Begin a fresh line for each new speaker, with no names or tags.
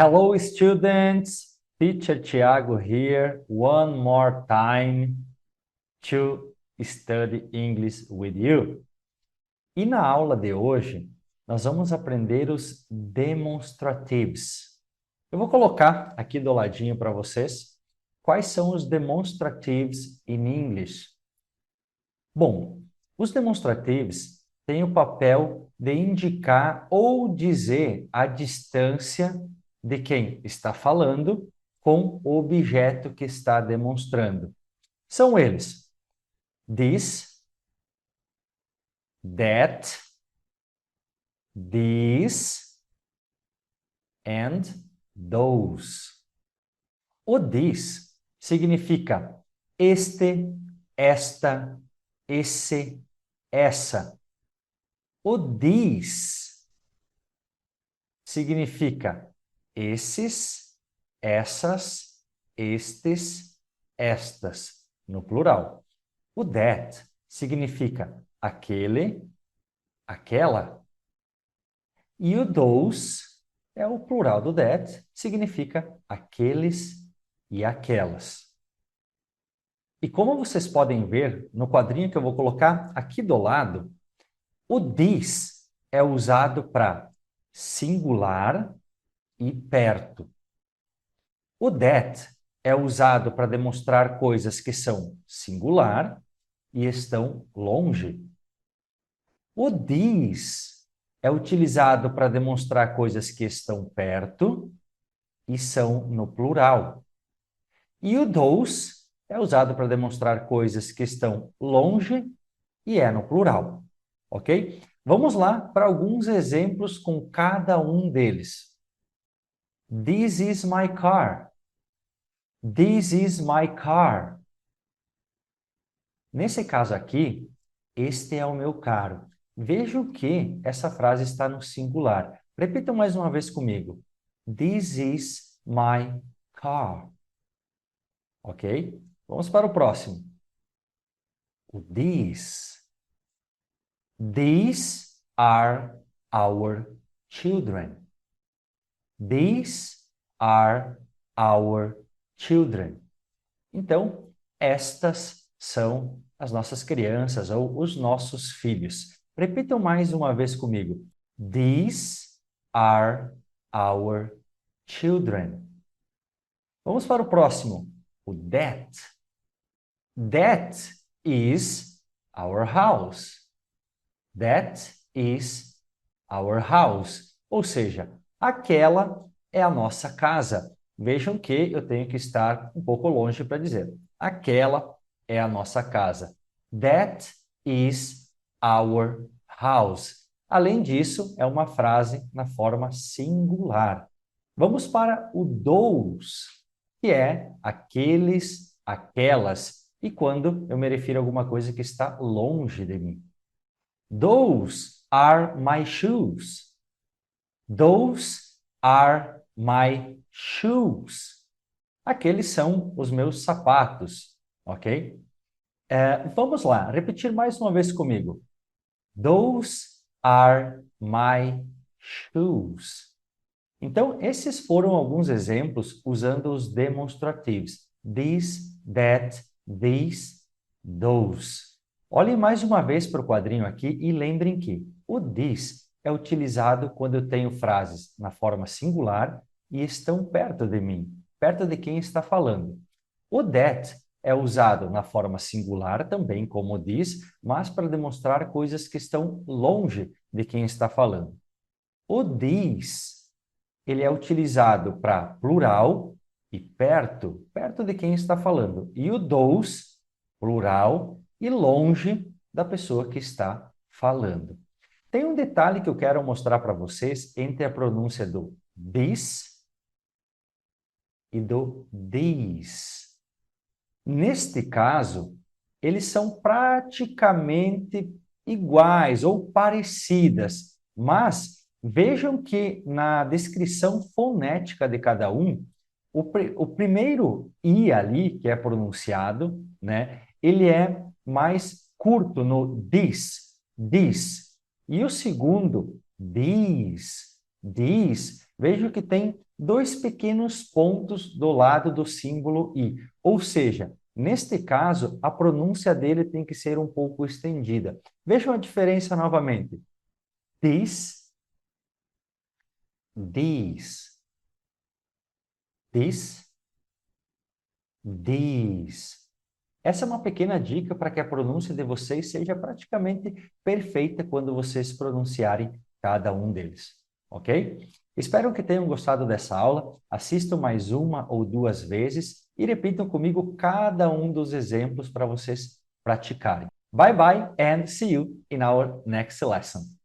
Hello, students. Teacher Tiago here, one more time to study English with you. E na aula de hoje, nós vamos aprender os demonstratives. Eu vou colocar aqui do ladinho para vocês quais são os demonstratives in English. Bom, os demonstratives têm o papel de indicar ou dizer a distância de quem está falando com o objeto que está demonstrando. São eles: this, that, these and those. O this significa este, esta, esse, essa. O these significa esses, essas, estes, estas, no plural. O that significa aquele, aquela. E o those é o plural do that, significa aqueles e aquelas. E como vocês podem ver no quadrinho que eu vou colocar aqui do lado, o this é usado para singular e perto. O that é usado para demonstrar coisas que são singular e estão longe. O these é utilizado para demonstrar coisas que estão perto e são no plural. E o those é usado para demonstrar coisas que estão longe e é no plural. Ok? Vamos lá para alguns exemplos com cada um deles. This is my car. This is my car. Nesse caso aqui, este é o meu carro. Vejo que essa frase está no singular. Repitam mais uma vez comigo. This is my car. Ok? Vamos para o próximo. O these. These are our children. These are our children. Então, estas são as nossas crianças ou os nossos filhos. Repitam mais uma vez comigo. These are our children. Vamos para o próximo. O that. That is our house. That is our house. Ou seja, aquela é a nossa casa. Vejam que eu tenho que estar um pouco longe para dizer. Aquela é a nossa casa. That is our house. Além disso, é uma frase na forma singular. Vamos para o those, que é aqueles, aquelas, e quando eu me refiro a alguma coisa que está longe de mim. Those are my shoes. Those are my shoes. Aqueles são os meus sapatos, ok? Vamos lá, repetir mais uma vez comigo. Those are my shoes. Então, esses foram alguns exemplos usando os demonstrativos. This, that, these, those. Olhem mais uma vez para o quadrinho aqui e lembrem que o this é utilizado quando eu tenho frases na forma singular e estão perto de mim, perto de quem está falando. O that é usado na forma singular também, como this, mas para demonstrar coisas que estão longe de quem está falando. O these, ele é utilizado para plural e perto, perto de quem está falando. E o those, plural e longe da pessoa que está falando. Tem um detalhe que eu quero mostrar para vocês entre a pronúncia do this e do these. Neste caso, eles são praticamente iguais ou parecidas, mas vejam que na descrição fonética de cada um, o primeiro i ali, que é pronunciado, né, ele é mais curto no this, this. E o segundo, these, vejam que tem dois pequenos pontos do lado do símbolo I. Ou seja, neste caso, a pronúncia dele tem que ser um pouco estendida. Vejam a diferença novamente. This, this, this, this. Essa é uma pequena dica para que a pronúncia de vocês seja praticamente perfeita quando vocês pronunciarem cada um deles, ok? Espero que tenham gostado dessa aula. Assistam mais uma ou duas vezes e repitam comigo cada um dos exemplos para vocês praticarem. Bye bye and see you in our next lesson.